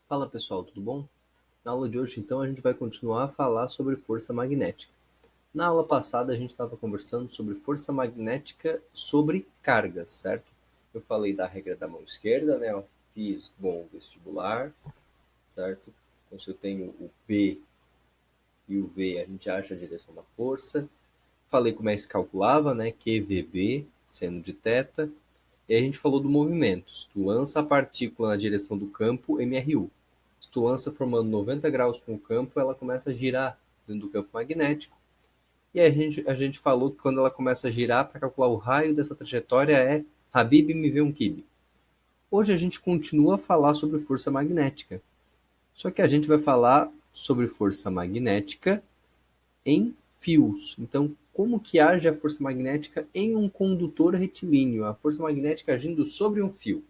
Fala pessoal, tudo bom? Na aula de hoje, então, a gente vai continuar a falar sobre força magnética. Na aula passada, a gente estava conversando sobre força magnética sobre cargas, certo? Eu falei da regra da mão esquerda, né? Eu fiz bom vestibular, certo? Então, se eu tenho o P e o V, a gente acha a direção da força. Falei como é que se calculava, né? QVB, seno de θ. E a gente falou do movimento. Se tu lança a partícula na direção do campo, MRU. Se tu lança formando 90 graus com o campo, ela começa a girar dentro do campo magnético. E a gente falou que quando ela começa a girar, para calcular o raio dessa trajetória é Habib me vê um kibe. Hoje a gente continua a falar sobre força magnética. Só que a gente vai falar sobre força magnética em fios. Então, como que age a força magnética em um condutor retilíneo? A força magnética agindo sobre um fio.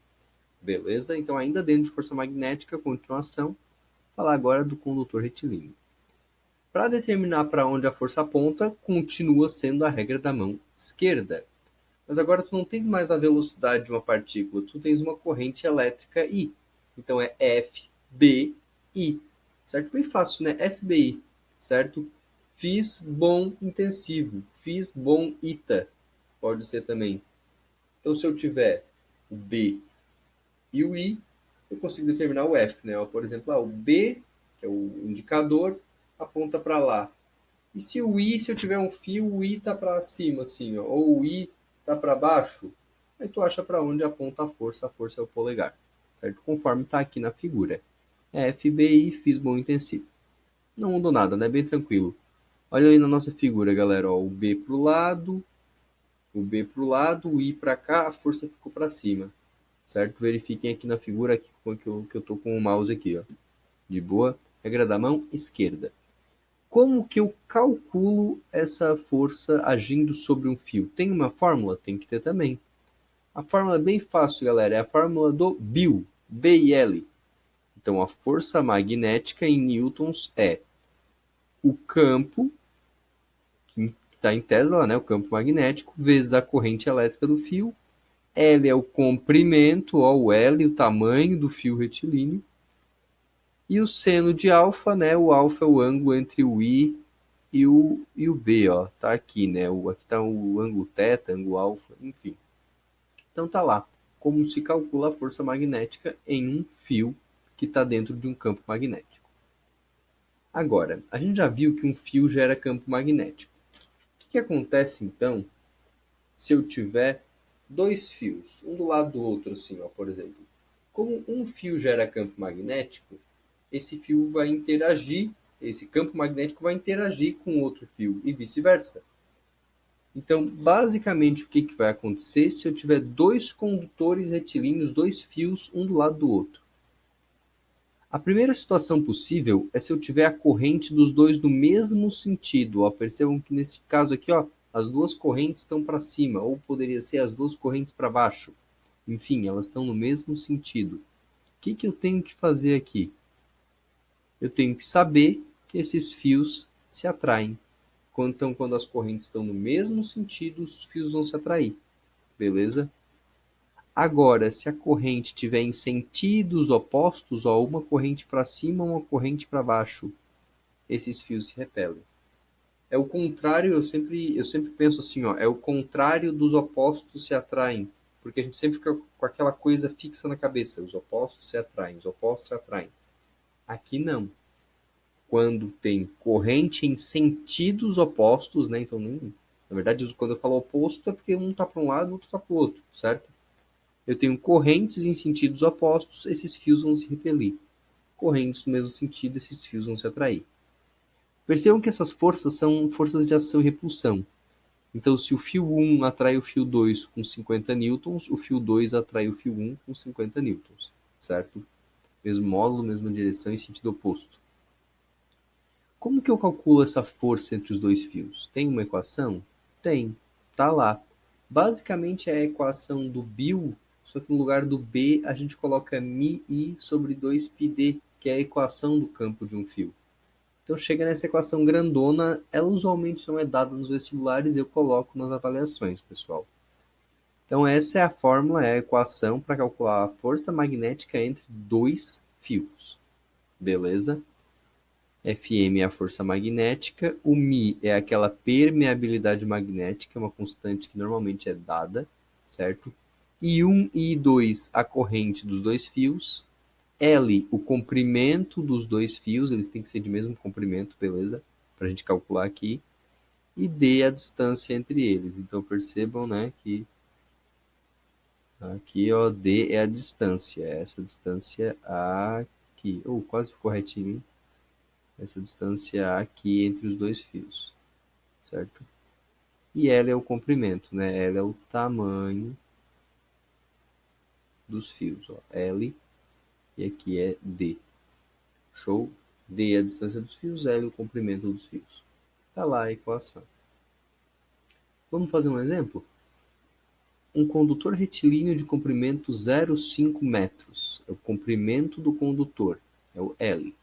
Beleza? Então, ainda dentro de força magnética, continuação, falar agora do condutor retilíneo. Para determinar para onde a força aponta, continua sendo a regra da mão esquerda. Mas agora tu não tens mais a velocidade de uma partícula, tu tens uma corrente elétrica I. Então é FBI, certo? Bem fácil, né? FBI, certo? Fiz bom intensivo, fiz bom ITA, pode ser também. Então se eu tiver o B e o I, eu consigo determinar o F, né? Por exemplo, o B, que é o indicador, aponta para lá. E se o I, se eu tiver um fio, o I está para cima, assim, ó, ou o I está para baixo, aí tu acha para onde aponta a força é o polegar, certo? Conforme está aqui na figura. FBI, fiz bom intensivo. Não mudou nada, né? Bem tranquilo. Olha aí na nossa figura, galera, ó, o B para o lado, o I para cá, a força ficou para cima, certo? Verifiquem aqui na figura aqui, que eu tô com o mouse aqui, ó. De boa. Regra da mão esquerda. Como que eu calculo essa força agindo sobre um fio? Tem uma fórmula? Tem que ter também. A fórmula é bem fácil, galera. É a fórmula do Bill, B-I-L. Então, a força magnética em newtons é o campo, que está em Tesla, né, o campo magnético, vezes a corrente elétrica do fio. L é o comprimento, ó, o L, o tamanho do fio retilíneo. E o seno de alfa, né, o alfa é o ângulo entre o I e o B, ó, tá aqui, né? Aqui tá o ângulo θ, ângulo alfa, enfim. Então tá lá, como se calcula a força magnética em um fio que está dentro de um campo magnético. Agora, a gente já viu que um fio gera campo magnético. O que acontece então se eu tiver dois fios, um do lado do outro, assim, ó, por exemplo? Como um fio gera campo magnético, esse fio vai interagir, esse campo magnético vai interagir com outro fio e vice-versa. Então, basicamente, o que vai acontecer se eu tiver dois condutores retilíneos, dois fios, um do lado do outro? A primeira situação possível é se eu tiver a corrente dos dois no mesmo sentido. Ó, percebam que nesse caso aqui, ó, as duas correntes estão para cima, ou poderia ser as duas correntes para baixo. Enfim, elas estão no mesmo sentido. O que eu tenho que fazer aqui? Eu tenho que saber que esses fios se atraem. Então, quando as correntes estão no mesmo sentido, os fios vão se atrair. Beleza? Agora, se a corrente estiver em sentidos opostos, ó, uma corrente para cima, uma corrente para baixo, esses fios se repelem. É o contrário, eu sempre penso assim, ó, é o contrário dos opostos se atraem, porque a gente sempre fica com aquela coisa fixa na cabeça, os opostos se atraem, os opostos se atraem. Aqui não. Quando tem corrente em sentidos opostos, né? Então, na verdade, quando eu falo oposto é porque um está para um lado, o outro está para o outro, certo? Eu tenho correntes em sentidos opostos, esses fios vão se repelir. Correntes no mesmo sentido, esses fios vão se atrair. Percebam que essas forças são forças de ação e repulsão. Então, se o fio 1 atrai o fio 2 com 50 newtons, o fio 2 atrai o fio 1 com 50 newtons, certo? Mesmo módulo, mesma direção e sentido oposto. Como que eu calculo essa força entre os dois fios? Tem uma equação? Tem, tá lá. Basicamente é a equação do Bill, só que no lugar do B a gente coloca μi sobre 2πd, que é a equação do campo de um fio. Então chega nessa equação grandona, ela usualmente não é dada nos vestibulares, eu coloco nas avaliações, pessoal. Então essa é a fórmula, é a equação para calcular a força magnética entre dois fios. Beleza? Fm é a força magnética, o μ é aquela permeabilidade magnética, uma constante que normalmente é dada, certo? I1 e I2, a corrente dos dois fios. L, o comprimento dos dois fios, eles têm que ser de mesmo comprimento, beleza? Para a gente calcular aqui. E D, a distância entre eles. Então percebam, né, que aqui, ó, D é a distância. Essa distância aqui. Quase ficou retinho, hein? Essa distância aqui entre os dois fios, certo? E L é o comprimento, né? L é o tamanho dos fios, ó. L e aqui é D. Show? D é a distância dos fios, L é o comprimento dos fios. Tá lá a equação. Vamos fazer um exemplo? Um condutor retilíneo de comprimento 0,5 metros. É o comprimento do condutor, é o L.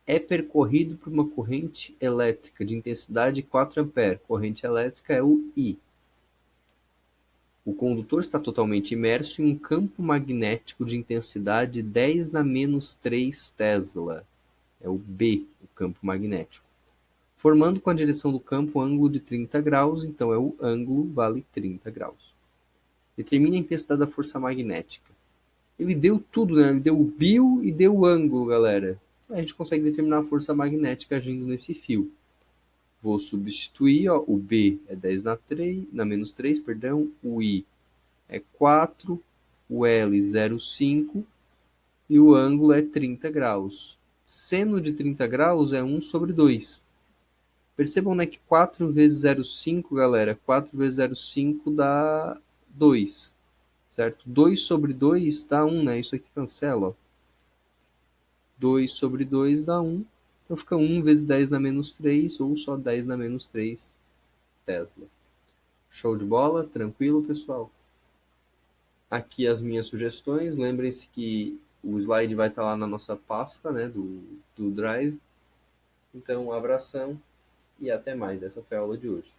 É percorrido por uma corrente elétrica de intensidade 4 A. Corrente elétrica é o I. O condutor está totalmente imerso em um campo magnético de intensidade 10 na menos 3 Tesla. É o B, o campo magnético. Formando com a direção do campo um ângulo de 30 graus, então é o ângulo vale 30 graus. Determine a intensidade da força magnética. Ele deu tudo, né? Ele deu o bio e deu o ângulo, galera. A gente consegue determinar a força magnética agindo nesse fio. Vou substituir, ó, o B é 10 na menos 3, perdão, o I é 4, o L 0,5 e o ângulo é 30 graus. Seno de 30 graus é 1 sobre 2. Percebam, né, que 4 vezes 0,5, galera, 4 vezes 0,5 dá 2, certo? 2 sobre 2 dá 1, né? Isso aqui cancela, ó. 2 sobre 2 dá 1. Então fica 1 vezes 10 na menos 3, ou só 10 na menos 3 Tesla. Show de bola? Tranquilo, pessoal? Aqui as minhas sugestões. Lembrem-se que o slide vai estar lá na nossa pasta, né, do Drive. Então, um abração e até mais. Essa foi a aula de hoje.